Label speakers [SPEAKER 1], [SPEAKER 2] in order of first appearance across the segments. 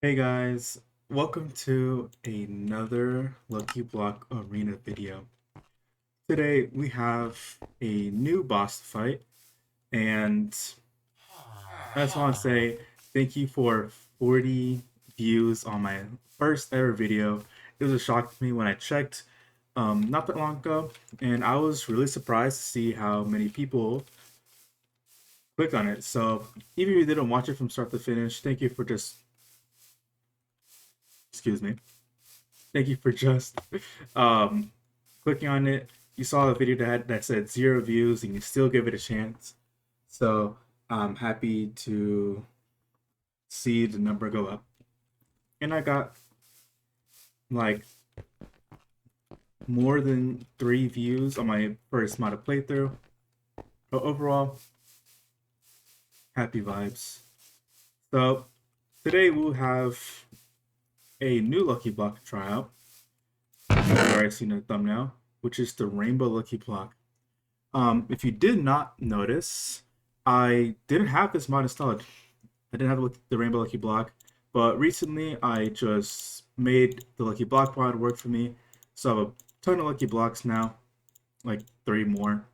[SPEAKER 1] Hey guys, welcome to another Lucky Block Arena video. Today we have a new boss fight, and I just want to say thank you for 40 views on my first ever video. It was a shock to me when I checked not that long ago, and I was really surprised to see how many people clicked on it. So even if you didn't watch it from start to finish, thank you for just, excuse me, thank you for just um, clicking on it. You saw a video that said 0 views, and you still give it a chance. So I'm happy to see the number go up. And I got like more than 3 views on my first modded playthrough. But overall, happy vibes. So today we'll have a new Lucky Block tryout. You've already seen the thumbnail, which is the Rainbow Lucky Block. If you did not notice, I didn't have this mod installed. I didn't have the Rainbow Lucky Block, but recently I just made the Lucky Block mod work for me. So I have a ton of Lucky Blocks now, like 3 more.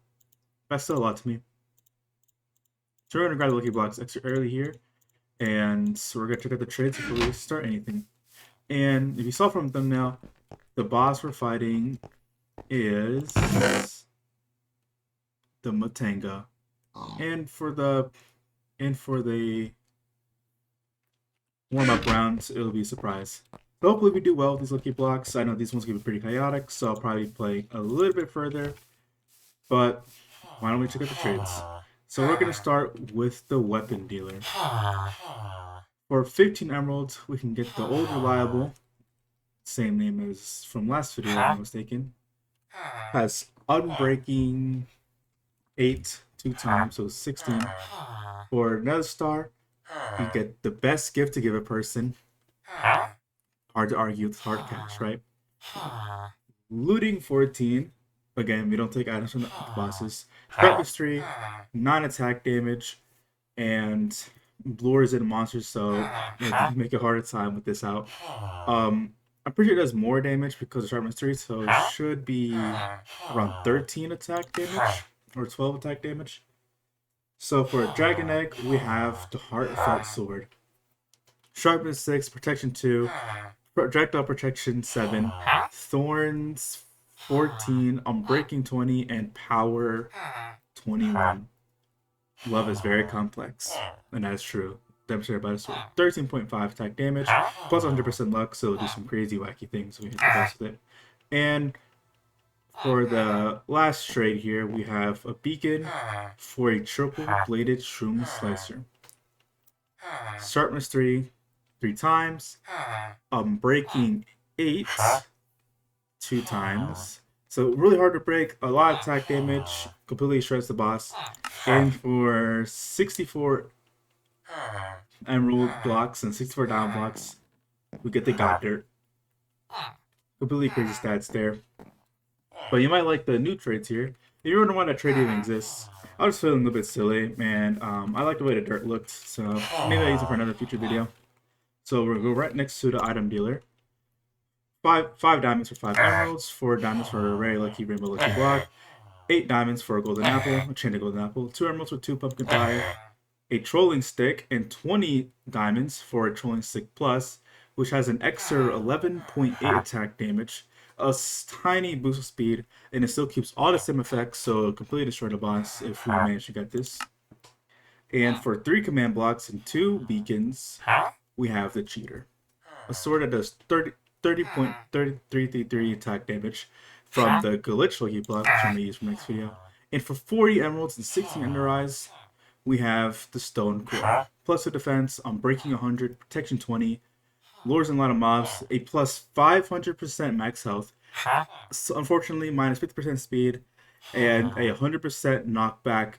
[SPEAKER 1] That's still a lot to me. So we're gonna grab the Lucky Blocks extra early here, and so we're gonna check out the trades before we start anything. And if you saw from the thumbnail, the boss we're fighting is the Matango. And for the warm-up rounds, it'll be a surprise. So hopefully we do well with these Lucky Blocks. I know these ones can be pretty chaotic, so I'll probably play a little bit further. But why don't we check out the trades? So we're gonna start with the weapon dealer. For 15 emeralds, we can get the old reliable, same name as from last video if I'm not mistaken. Has unbreaking 8 2 times, so 16. For another star, you get the best gift to give a person. Hard to argue with hard cash, right? Looting 14. Again, we don't take items from the bosses. Sharpness 3, 9 attack damage, and lures in monsters, so make a harder time with this out. I'm pretty sure it does more damage because of sharpness 3, so it should be around 13 attack damage or 12 attack damage. So for a Dragon Egg, we have the Heartfelt Sword. Sharpness 6, Protection 2, Projectile Protection 7, Thorns 14, Unbreaking 20, and Power 21. Love is very complex, and that is true. Demonstrated by the sword. 13.5 attack damage, plus 100% luck, so it'll do some crazy wacky things when we hit the boss with it. And for the last trade here, we have a beacon for a triple bladed shroom slicer. Sharpness 3, 3 times. Breaking 8, 2 times. So really hard to break, a lot of attack damage, completely shreds the boss. And for 64 emerald blocks and 64 diamond blocks, we get the God Dirt. Completely crazy stats there. But you might like the new trades here. If you're wondering why that trade even exists, I was feeling a little bit silly, and I like the way the dirt looked, so maybe I'll use it for another future video. So we'll go right next to the item dealer. Five diamonds for 5 emeralds, 4 diamonds for a rare lucky rainbow lucky block, 8 diamonds for a golden apple, a chain of golden apple, 2 emeralds for 2 pumpkin pie, a trolling stick, and 20 diamonds for a trolling stick plus, which has an extra 11.8 attack damage, a tiny boost of speed, and it still keeps all the same effects, so it'll completely destroy the boss if we manage to get this. And for 3 command blocks and 2 beacons, we have the Cheater. A sword that does 30.3333 attack damage from the glitch lucky block, which I'm going to use for next video. And for 40 emeralds and 16 ender eyes, we have the Stone Core. Plus the defense, breaking 100, protection 20, lures in a lot of mobs, a plus 500% max health, so unfortunately minus 50% speed, and a 100% knockback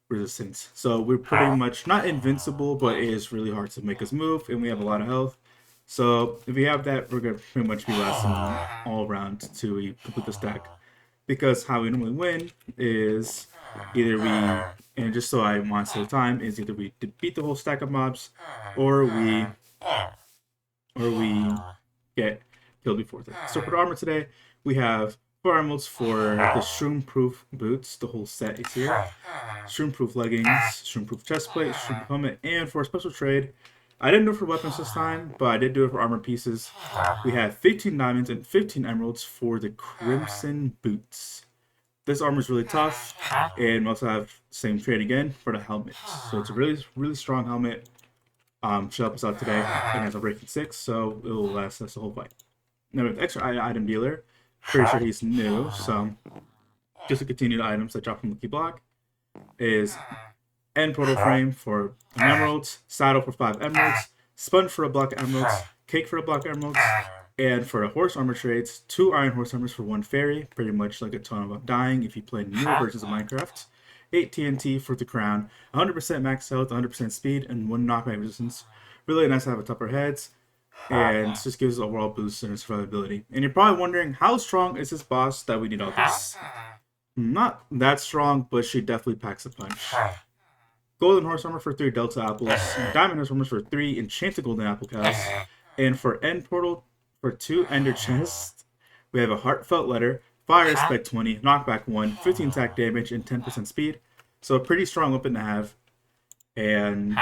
[SPEAKER 1] resistance. So we're pretty much not invincible, but it is really hard to make us move, and we have a lot of health. So if we have that, we're going to pretty much be lasting all around to complete the stack. Because how we normally win is either we, and just so I want to save time, is either we beat the whole stack of mobs, or we or we get killed before that. So for the armor today, we have 4 emeralds for the shroom-proof boots. The whole set is here. Shroom-proof leggings, shroom-proof chestplate, shroom-proof helmet, and for a special trade, I didn't do it for weapons this time, but I did do it for armor pieces. We have 15 diamonds and 15 emeralds for the crimson boots. This armor is really tough, and we also have the same trade again for the helmet. So it's a really strong helmet. Should help us out today against a breaking 6, so it will last us the whole fight. Now we have extra item dealer. Pretty sure he's new, so just to continue the items that drop from Lucky Block is end portal frame for an emerald, saddle for 5 emeralds, sponge for a block of emeralds, cake for a block of emeralds, and for the horse armor trades, 2 iron horse armors for 1 fairy, pretty much like a ton of undying if you play newer versions of Minecraft. 8 TNT for the crown, 100% max health, 100% speed, and 1 knockback resistance. Really nice to have a tougher heads, and just gives us overall boost in its survivability. And you're probably wondering, how strong is this boss that we need all this? Not that strong, but she definitely packs a punch. Golden horse armor for 3 delta apples, diamond horse armor for 3 enchanted golden apple cows, and for end portal for 2 ender chests, we have a heartfelt letter, fire spec 20, knockback 1, 15 attack damage, and 10% speed. So a pretty strong weapon to have. And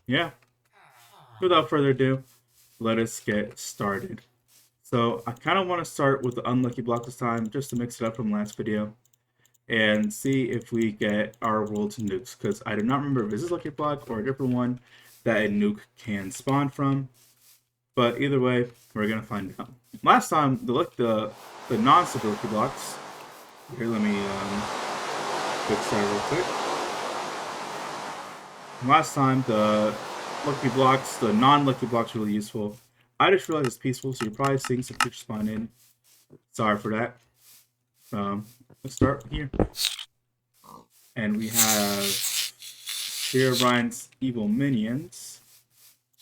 [SPEAKER 1] yeah, without further ado, let us get started. So I kind of want to start with the unlucky block this time, just to mix it up from last video, and see if we get our world to nukes, because I do not remember if this is lucky block or a different one that a nuke can spawn from. But either way, we're gonna find out. Last time, the non-super lucky blocks. Here, let me fix that real quick. Last time, the lucky blocks, the non-lucky blocks, were really useful. I just realized it's peaceful, so you're probably seeing some creatures spawn in. Sorry for that. Let's start here. And we have Herobrine's evil minions.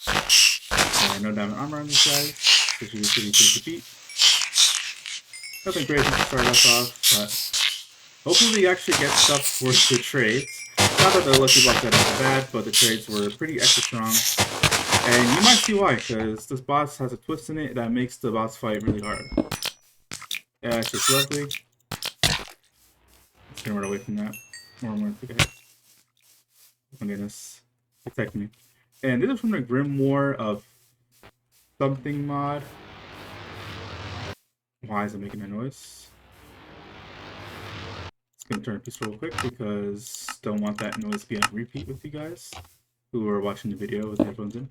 [SPEAKER 1] And no diamond armor on these guys, which is pretty easy to beat. Nothing crazy to start us off, but hopefully we actually get stuff for the trades. Not that the lucky blocks are that bad, but the trades were pretty extra strong. And you might see why, because this boss has a twist in it that makes the boss fight really hard. Yeah, it's just lovely. Let's get right away from that. More and more, okay. Oh my goodness. Protect me. And this is from the Grimoire of something mod. Why is it making a noise? Just gonna turn a piece real quick because don't want that noise to be on repeat with you guys who are watching the video with headphones in.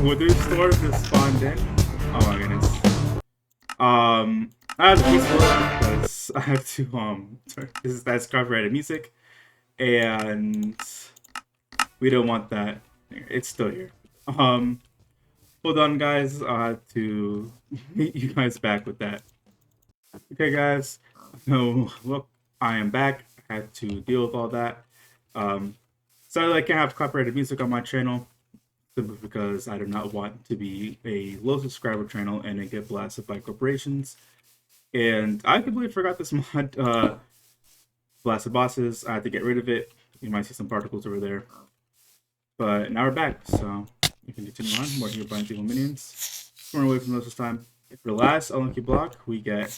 [SPEAKER 1] Would this store just spawned in? Oh my goodness. I have a piece because I have to that's copyrighted music, and we don't want that. It's still here. Hold on, guys. I have to meet you guys back with that. Okay, guys. So look, I am back. I had to deal with all that. Sadly, I can't have copyrighted music on my channel simply because I do not want to be a low subscriber channel and then get blasted by corporations. And I completely forgot this mod, blasted bosses. I had to get rid of it. You might see some particles over there. But now we're back, so we can continue on. More Herobrine's evil minions. Run away from those this time. For the last unlucky block, we get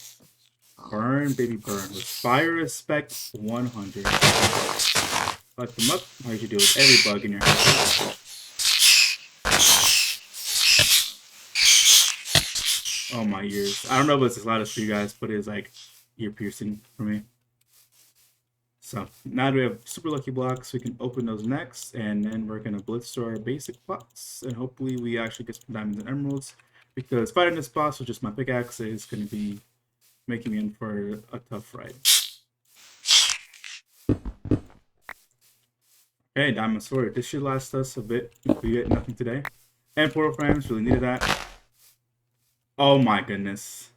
[SPEAKER 1] Burn, Baby Burn, with Fire Spec 100. Light them up, how you deal with every bug in your house. Oh my ears. I don't know if it's as loud as for you guys, but it is like ear piercing for me. So now that we have super lucky blocks, we can open those next, and then we're gonna blitz to our basic plots, and hopefully we actually get some diamonds and emeralds, because fighting this boss with just my pickaxe is gonna be making me in for a tough ride. Okay, diamond sword. This should last us a bit if we get nothing today. And portal frames, really needed that. Oh my goodness.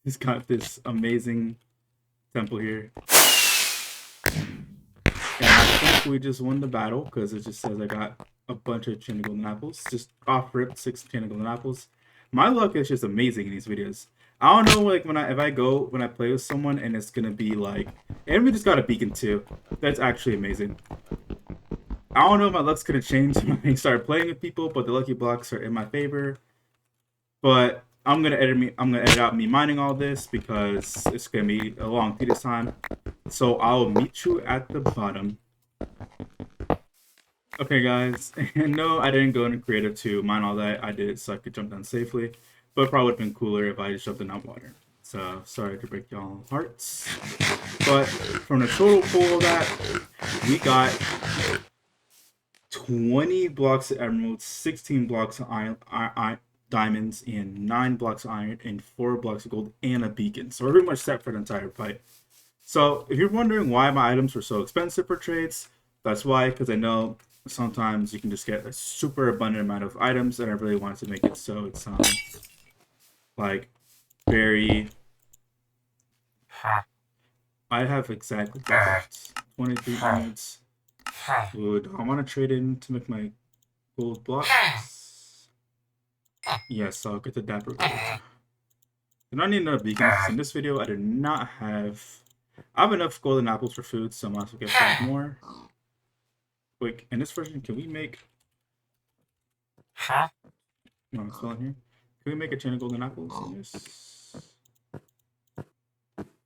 [SPEAKER 1] He's got this amazing temple here. And I think we just won the battle because it just says I got a bunch of enchanted golden apples. Just off rip 6 enchanted golden apples. My luck is just amazing in these videos. I don't know, like, when I play with someone and it's gonna be like, and we just got a beacon too. That's actually amazing. I don't know if my luck's gonna change when I start playing with people, but the lucky blocks are in my favor. But I'm gonna edit out me mining all this because it's gonna be a long tedious time. So I'll meet you at the bottom. Okay, guys. And no, I didn't go into creative to mine all that. I did it so I could jump down safely. But it probably would have been cooler if I just jumped in that water. So sorry to break y'all hearts. But from the total pool of that, we got 20 blocks of emeralds, 16 blocks of diamonds, and 9 blocks of iron, and 4 blocks of gold, and a beacon. So we're pretty much set for the entire fight. So if you're wondering why my items were so expensive for trades, that's why, because I know sometimes you can just get a super abundant amount of items, and I really wanted to make it so it's like very. I have exactly 23 minutes. Would I want to trade in to make my gold blocks? Yes, I'll get the dapper gold. I don't need another beacon because in this video I do not have. I have enough golden apples for food, so I might as well get 5 more. Quick, in this version, can we make? No, it's still in here. Can we make a chain of golden apples in this?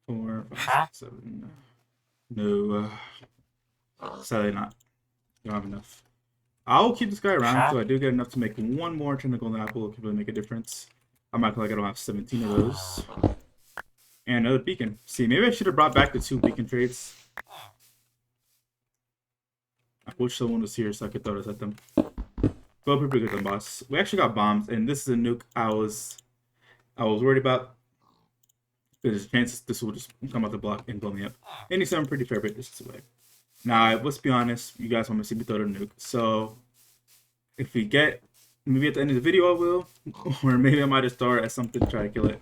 [SPEAKER 1] 4, 5, 6, 7. No, sadly not. Don't have enough. I'll keep this guy around until I do get enough to make 1 more chain of golden apple. It could really make a difference. I'm acting like I don't have 17 of those. And another beacon. See, maybe I should have brought back the 2 beacon trades. I wish someone was here so I could throw this at them. But we're pretty good, boss. We actually got bombs, and this is a nuke I was worried about. There's a chance this will just come out the block and blow me up. And he's some pretty fair bit distance away. Now, let's be honest. You guys want me to see me throw the nuke. So, if we get... Maybe at the end of the video I will. Or maybe I might just throw it at something to try to kill it.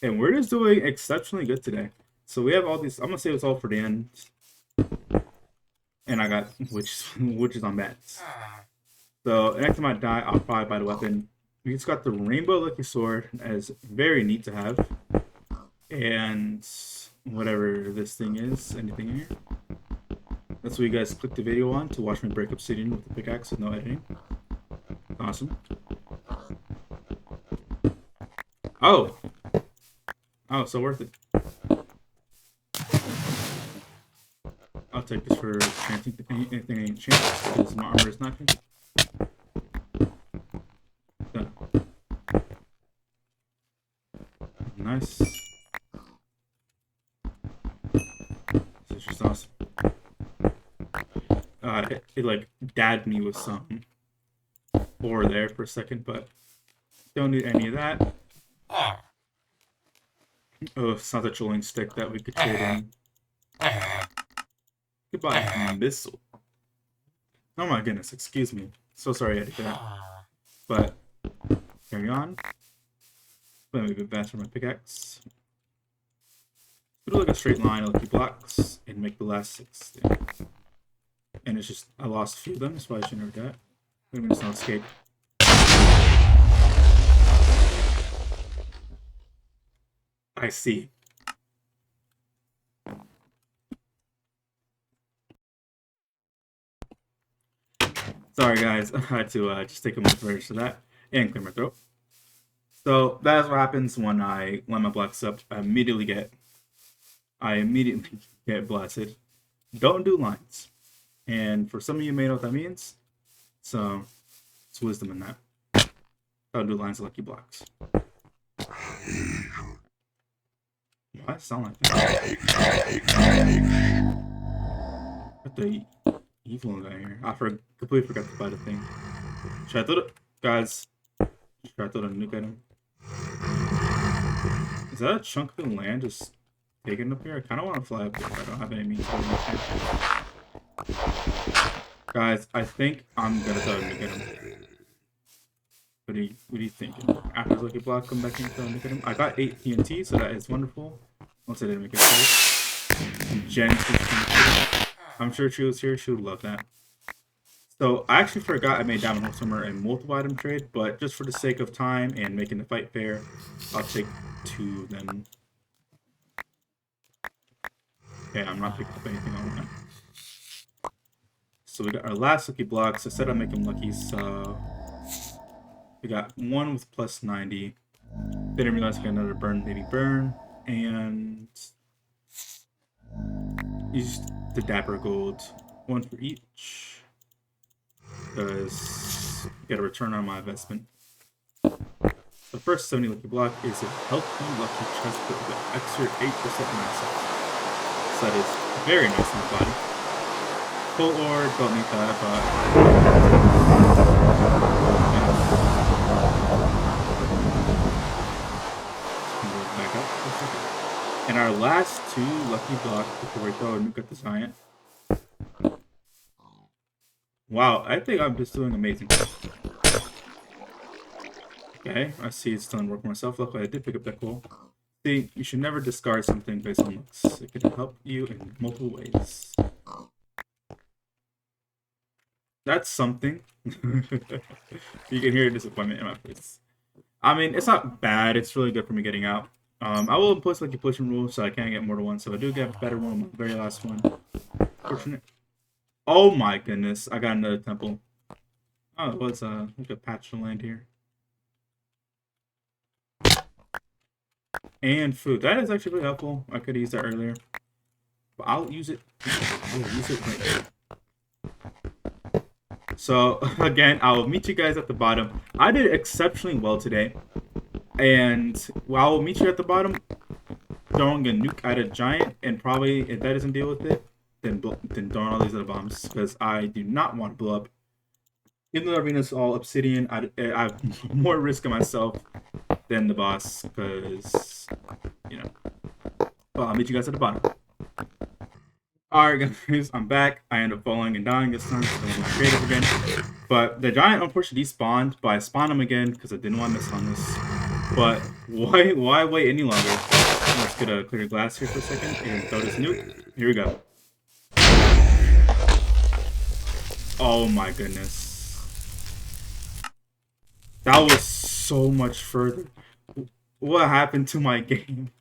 [SPEAKER 1] And we're just doing exceptionally good today. So we have all these... I'm going to save this all for the end. And I got witches on bats. So, next time I die, I'll probably buy the weapon. We just got the Rainbow Lucky Sword as very neat to have. And whatever this thing is. Anything in here? That's what you guys click the video on to watch me break obsidian with the pickaxe with no editing. Awesome. Oh! Oh, so worth it. I'll take this for chanting anything ain't changed because my armor is not changed. Done. Nice. This is just awesome. It like dabbed me with some ore there for a second, but don't need any of that. Oh, it's not the trolling stick that we could trade in. Goodbye, missile. Oh my goodness, excuse me. So sorry I had to get that. But, carry on. Let me go faster with my pickaxe. Do like a straight line of lucky blocks and make the last 6. And it's just, I lost a few of them, that's why I shouldn't have done that. Let me just not escape. I see. Sorry guys, I had to just take a moment for that and clear my throat. So that's what happens when I line my blocks up. I immediately get blasted. Don't do lines. And for some of you may know what that means. So it's wisdom in that. Don't do lines of lucky blocks. Why does it sound like that? What the evil guy here? I completely forgot to buy the thing. Should I throw it? Guys, should I throw the nuke at him? Is that a chunk of the land just taken up here? I kind of want to fly up there, but I don't have any means to. Guys, I think I'm gonna throw a nuke at him. What do you think? After the lucky block, come back and throw a nuke at him. I got 8 TNT, so that is wonderful. Once I didn't make it close. Jen, I'm sure she was here. She would love that. So I actually forgot I made Diamond Hole Swimmer a multiple item trade, but just for the sake of time and making the fight fair, I'll take 2 of them. Okay, I'm not picking up anything on that. So we got our last lucky blocks. I said I'd make them lucky, so we got 1 with plus 90. Didn't realize I got another burn, maybe burn, and used the Dapper Gold. 1 for each, because get a return on my investment. The first 70 lucky block is a healthy lucky chest with an extra 8% max health. So that is very nice on the body. Full ore, don't need that, back up for a second. And our last 2 lucky blocks before we throw a nuke at the giant. Wow, I think I'm just doing amazing. Okay, I see it's done working myself. Luckily, I did pick up that coal. See, you should never discard something based on looks. It can help you in multiple ways. That's something. You can hear disappointment in my face. I mean, it's not bad. It's really good for me getting out. I will impose like a pushing rule, so I can't get more than 1. So I do get a better one, my very last one. Fortunate. Oh my goodness, I got another temple. Oh, it was like a patch of land here. And food. That is actually really helpful. I could have used that earlier. But I'll use it. I'll use it right now. So, again, I'll meet you guys at the bottom. I did exceptionally well today. And while I'll meet you at the bottom, throwing a nuke at a giant, and probably, if that doesn't deal with it, then throwing all these other bombs. Because I do not want to blow up. Even though the arena's all obsidian, I have more risk of myself than the boss. Because, you know. Well, I'll meet you guys at the bottom. Alright guys, I'm back. I ended up falling and dying this time, so I'm creative again. But the giant unfortunately despawned, but I spawned him again because I didn't want to miss on this. But why wait any longer? Let's get a clear glass here for a second and throw this nuke. Here we go. Oh my goodness. That was so much further. What happened to my game?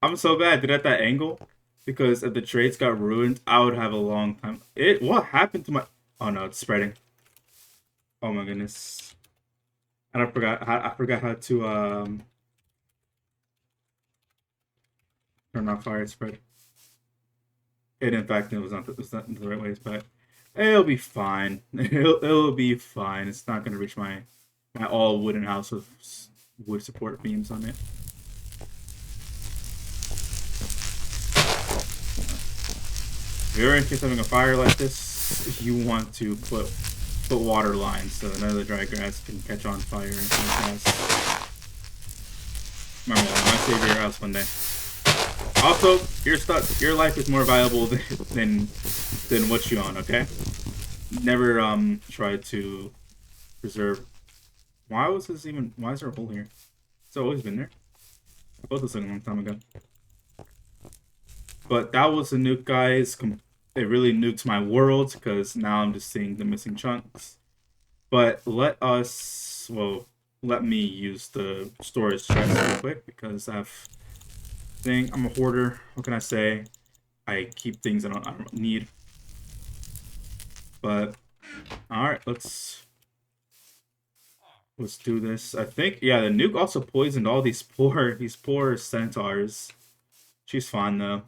[SPEAKER 1] I'm so glad I did it at that angle. Because if the trades got ruined, I would have a long time. What happened to my... Oh no, it's spreading. Oh my goodness. And I forgot how to turn off fire spread. In fact, it was not the right way, but it'll be fine. It'll be fine. It's not gonna reach my all wooden house with wood support beams on it. If you're in case having a fire like this, you want to put water lines so none of the dry grass can catch on fire and fast. Remember that, I might save your house one day. Also, your life is more valuable than what you own, okay? Never try to preserve. Why is there a hole here? It's always been there. I built this a long time ago. But that was a nuke, guys. It really nuked my world because now I'm just seeing the missing chunks. But let me use the storage chest real quick because I'm a hoarder. What can I say? I keep things I don't need. But all right, let's do this. I think the nuke also poisoned all these poor centaurs. She's fine though.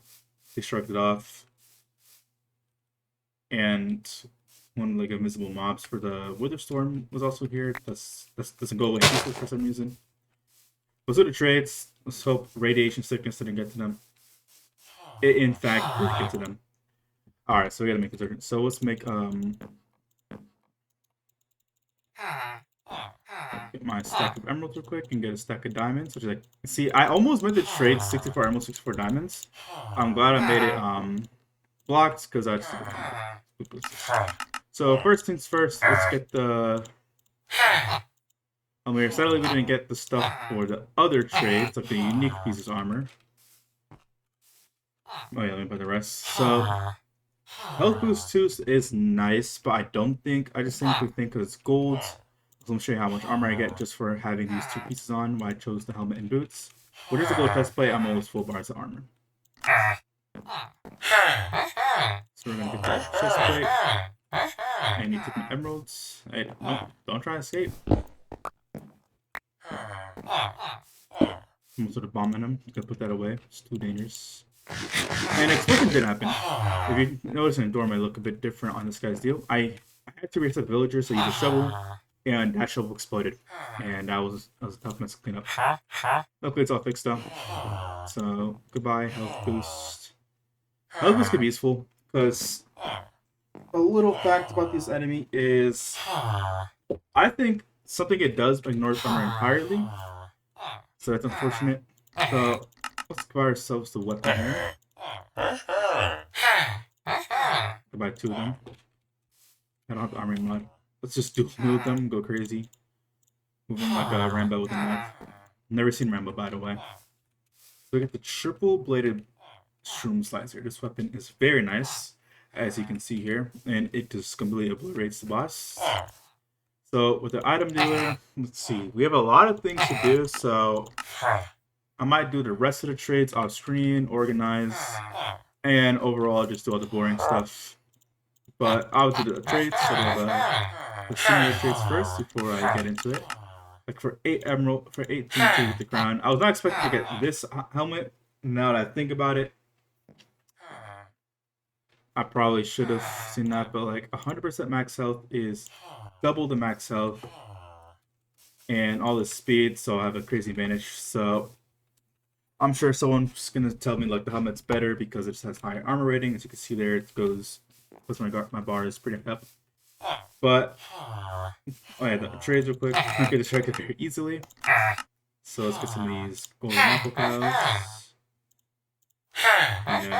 [SPEAKER 1] They shrugged it off. And one like invisible mobs for the Witherstorm was also here. That doesn't go away for some reason. Let's do the trades. Let's hope radiation sickness didn't get to them. It in fact did get to them. Alright, so we gotta make a difference. So let's make get my stack of emeralds real quick and get a stack of diamonds, which is like, see, I almost made the trade 64 emeralds, 64 diamonds. I'm glad I made it blocks because I just so first things first, let's get the sadly we didn't get the stuff for the other trades, like the unique pieces of armor. Oh yeah, let me buy the rest. So Health boost 2 is nice, but I just simply think because it's gold. So let me show you how much armor I get just for having these two pieces on. Why I chose the helmet and boots. Which is a gold chest plate, I'm almost full bars of armor. So we're gonna get that chest plate. And you take my emeralds. Hey, no, don't try to escape. Almost with a bomb in him. You can put that away. It's too dangerous. And explosion did happen. If you notice in the dorm, I look a bit different on this guy's deal. I had to reset villagers, so I used a shovel, and that shovel exploded. And that was a tough mess to clean up. Luckily, it's all fixed though. So, goodbye, health boost. Health boost could be useful, because a little fact about this enemy is I think something it does ignores armor entirely. So that's unfortunate. So let's give ourselves the weapon here. Goodbye, 2 of them. I don't have the armory mod. Let's just do with them, go crazy. Moving like a Rambo with a knife. Never seen Rambo, by the way. So we get the triple bladed shroom slicer. This weapon is very nice, as you can see here, and it just completely obliterates the boss. So with the item dealer, let's see. We have a lot of things to do, so I might do the rest of the trades off screen, organize, and overall just do all the boring stuff. But I'll do the trades, so the similar trades first before I get into it. Like for 8 emerald, for 18 with the crown. I was not expecting to get this helmet. Now that I think about it, I probably should have seen that, but like 100% max health is double the max health and all the speed, so I have a crazy advantage. So I'm sure someone's gonna tell me like the helmet's better because it just has higher armor rating. As you can see there, it goes plus my bar is pretty up. But oh yeah, the trades real quick. I get distracted very easily. So let's get some of these golden apple cows. And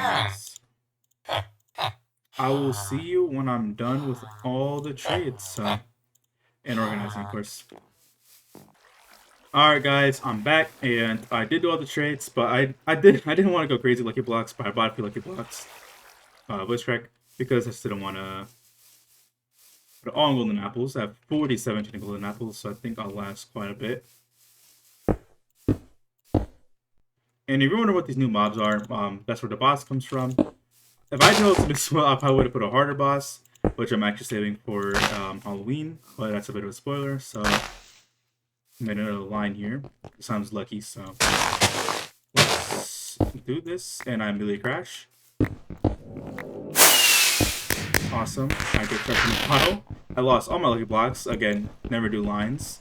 [SPEAKER 1] I will see you when I'm done with all the trades, and organizing, of course. Alright guys, I'm back, and I did do all the trades, but I didn't want to go crazy lucky blocks, but I bought a few lucky blocks. Voice crack, because I just didn't want to put all golden apples. I have 47 golden apples, so I think I'll last quite a bit. And if you wonder what these new mobs are, that's where the boss comes from. If I know this well, I probably would have put a harder boss, which I'm actually saving for Halloween, but that's a bit of a spoiler, so I made another line here. It sounds lucky, so let's do this, and I immediately crash. Awesome. I get stuck in the pile. I lost all my lucky blocks. Again, never do lines.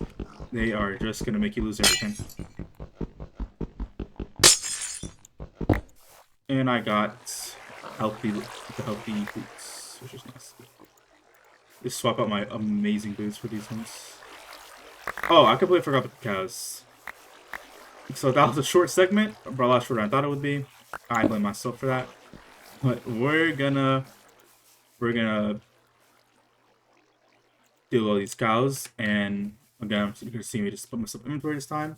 [SPEAKER 1] They are just going to make you lose everything. And I got the healthy boots, which is nice. Just swap out my amazing boots for these ones. Oh, I completely forgot about the cows. So that was a short segment, but a lot shorter than I thought it would be. I blame myself for that. But we're gonna do all these cows, and again, you're gonna see me just put myself in inventory this time.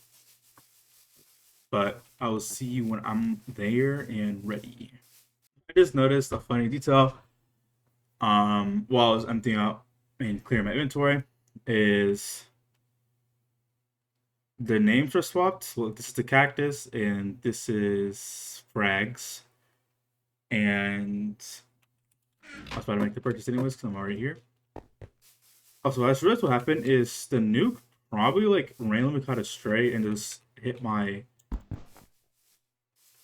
[SPEAKER 1] But I will see you when I'm there and ready. I just noticed a funny detail while I was emptying out and clearing my inventory is the names are swapped. Well, this is the cactus and this is Frags. And I was about to make the purchase anyways because I'm already here. Also, I just realized what happened is the nuke probably like randomly caught a stray and just hit my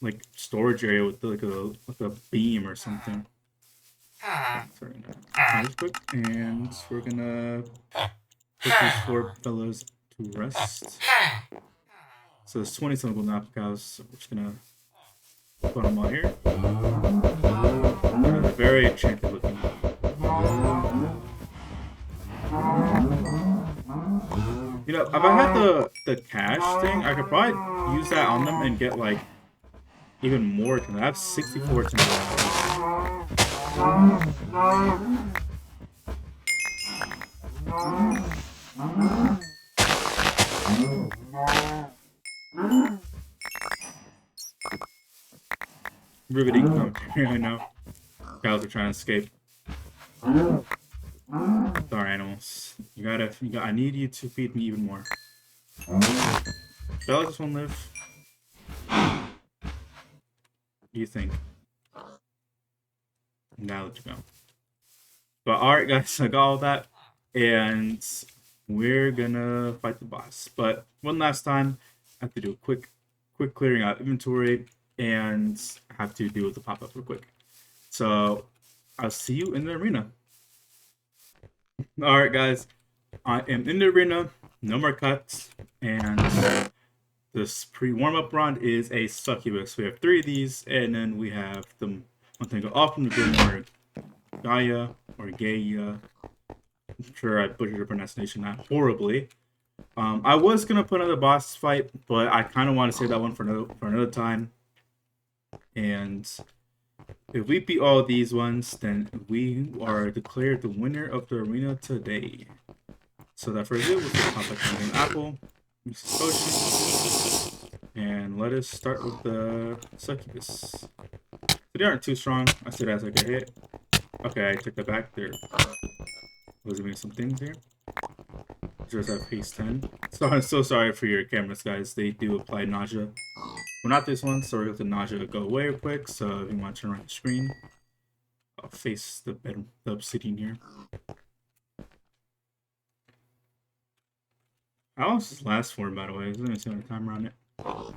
[SPEAKER 1] like storage area with like a beam or something. Sorry, no. Quick, and we're gonna put these 4 fellows to rest. So there's 27 golden apple cows. So we're just gonna put them out here. They're very enchanted looking. You know, if I had the cash thing, I could probably use that on them and get like even more. I have 64 tonight. Riveting commentary, I know. Cows are trying to escape. Sorry, animals. I need you to feed me even more. Should I let this one live? What do you think? Now let you go. But alright, guys, I got all that. And we're gonna fight the boss. But one last time, I have to do a quick clearing out inventory and have to deal with the pop-up real quick. So I'll see you in the arena. Alright, guys. I am in the arena, no more cuts, and this pre-warm-up run is a succubus. We have 3 of these, and then we have the Matango off from the Grimward Gaia, or Gaia. I'm sure I butchered your pronunciation that horribly. I was gonna put another boss fight, but I kind of want to save that one for another time. And if we beat all these ones, then we are declared the winner of the arena today. So that first bit was the complex an apple, potion, and let us start with the succubus. They aren't too strong. I said as I get hit. Okay, I took that back. There was doing some things here. Just have phase 10. So I'm so sorry for your cameras, guys. They do apply nausea. Well, not this one, so we're going to nausea go away real quick. So if you want to turn around the screen, I'll face the obsidian here. How long does this last for, by the way? There's only a timer on it. I'm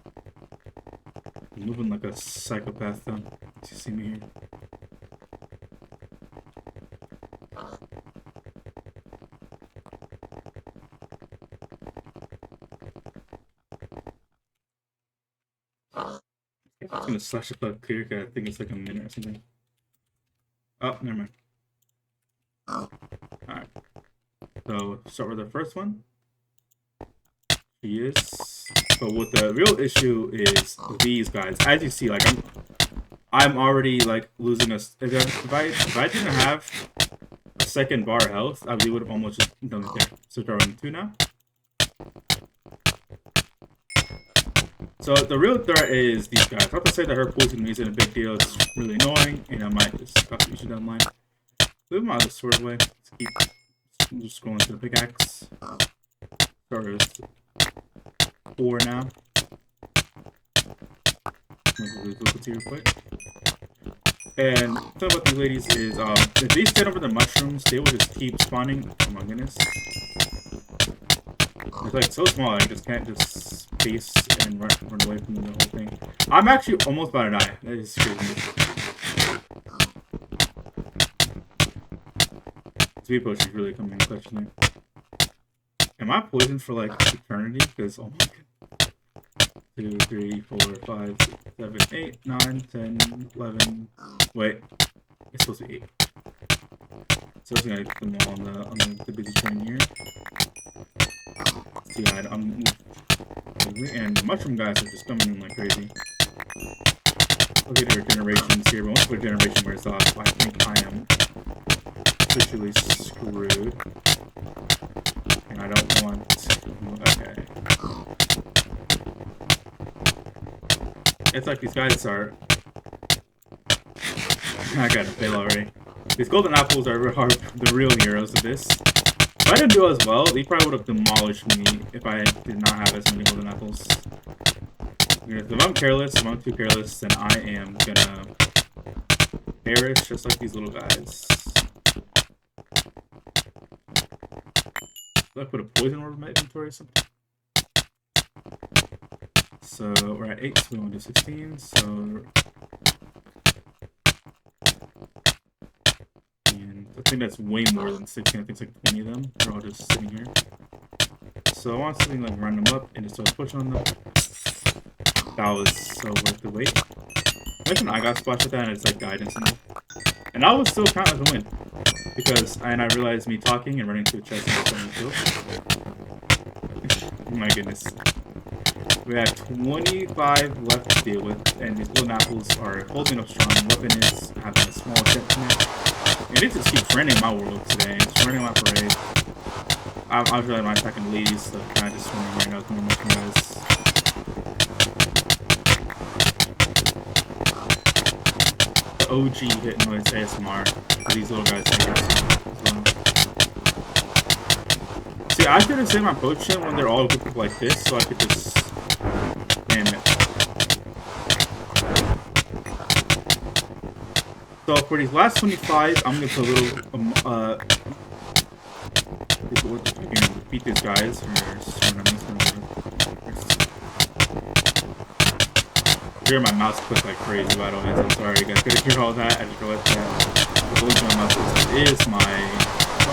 [SPEAKER 1] moving like a psychopath, though. You see me here. I'm just gonna slash up that clear, because I think it's like a minute or something. Oh, never mind. Alright. So, start with the first one. He is. But what the real issue is these guys. As you see, like I'm already like losing a. If I didn't have a second bar health, I really would have almost just done it there. So throwing 2 now. So the real threat is these guys. Not to say that her poison isn't a big deal. It's really annoying, and I might just cause issue down the line. Move my other sword away. Let's keep just going to the pickaxe. Start with 4 now. Look real quick. And the thing about these ladies is, if they stand over the mushrooms, they will just keep spawning. Oh my goodness. It's like so small, I just can't just face and run away from the whole thing. I'm actually almost about to die. That is crazy. Speed potion is really coming in clutch tonight. Am I poisoned for like eternity? Because oh my god. 2, 3, 4, 5, 6, 7, 8, 9, 10, 11. Wait. It's supposed to be 8. So I was gonna get them all on the busy train here. See, and the mushroom guys are just coming in like crazy. Look at their generations here, but once the generation wears off, I think I am officially screwed. And I don't want. Okay. It's like these guys are. I gotta fail already. These golden apples are the real heroes of this. If I didn't do as well, they probably would have demolished me if I did not have as many golden apples. If I'm careless, if I'm too careless, then I am gonna perish just like these little guys. Did I put a poison orb in my inventory or something? So we're at 8, so we want to do 16, so... I think that's way more than 16. I think it's like 20 of them. They're all just sitting here. So I want something like run them up and just start pushing on them. That was so worth the wait. Imagine I got splashed with that and it's like guidance and and I would still count as a win. Because I realized me talking and running to the chest and getting killed. Oh my goodness. We have 25 left to deal with, and these golden apples are holding up strong. Weapon is having a small detriment. And it just keeps running my world today. It's running my parade. I'll try my attacking the ladies, so kind of just swimming right now with more mushroom guys. OG hit noise ASMR. These little guys make it as well. See, I should have saved my potion when they're all grouped up like this, so I could just... Damn it. So for these last 25, I'm gonna put a little defeat these guys. Hear my mouse click like crazy, by the way, so sorry you guys could hear all that. I just realized that the only thing my mouse picks up is my...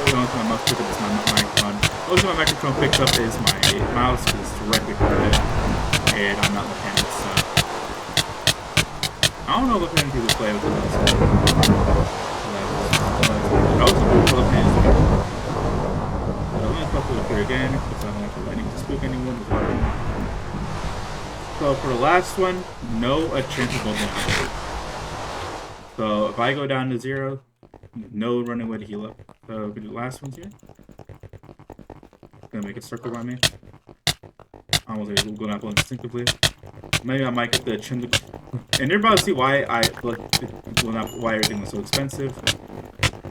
[SPEAKER 1] The only thing my mouse picks up is my microphone. The only thing my microphone picks up is my mouse, because it's directly from it, and I'm not looking at it, so... I don't know if any people play with the mouse. I was looking for looking at it. But I'm gonna couple it here again, because I don't want to let anyone spook anyone. So for the last one, no chance of golden apple. So if I go down to 0, no running away to heal up. So for the last ones here, gonna make a circle by me. I almost able to golden apple instinctively. Maybe I might get the chin. And you're about to see why why everything was so expensive.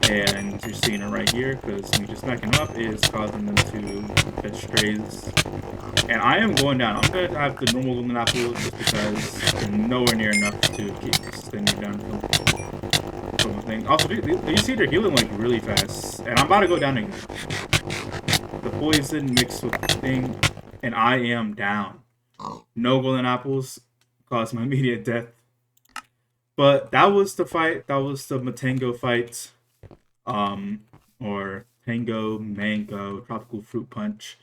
[SPEAKER 1] And you're seeing it right here, because me just backing up is causing them to catch strays. And I am going down. I'm going to have the normal golden apple just because they're nowhere near enough to keep sustaining me down from the thing. Also, you see they're healing like really fast. And I'm about to go down again. The poison mixed with the thing, and I am down. No golden apples caused my immediate death. But that was the fight. That was the Matango fight. Or Tango Mango Tropical Fruit Punch.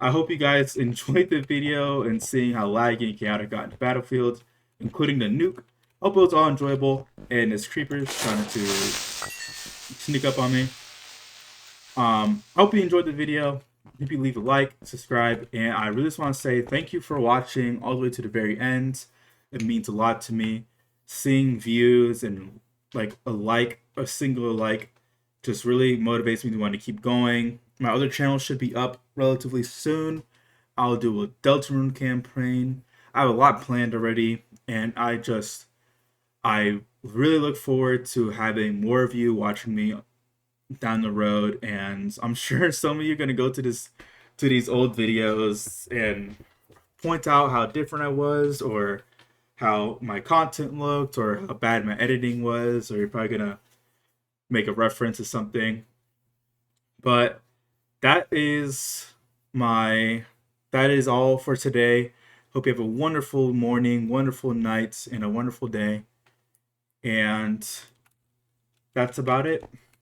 [SPEAKER 1] I hope you guys enjoyed the video and seeing how laggy and chaotic got into Battlefield, including the nuke. Hope it was all enjoyable, and this creeper's trying to sneak up on me. Hope you enjoyed the video. If you leave a like, subscribe, and I really just want to say thank you for watching all the way to the very end. It means a lot to me. Seeing views and like a single like, just really motivates me to want to keep going. My other channel should be up relatively soon. I'll do a Deltarune campaign. I have a lot planned already, and I really look forward to having more of you watching me down the road. And I'm sure some of you are gonna go to these old videos and point out how different I was, or how my content looked, or how bad my editing was, or you're probably gonna make a reference to something. But that is all for today. Hope you have a wonderful morning, wonderful night, and a wonderful day. And that's about it.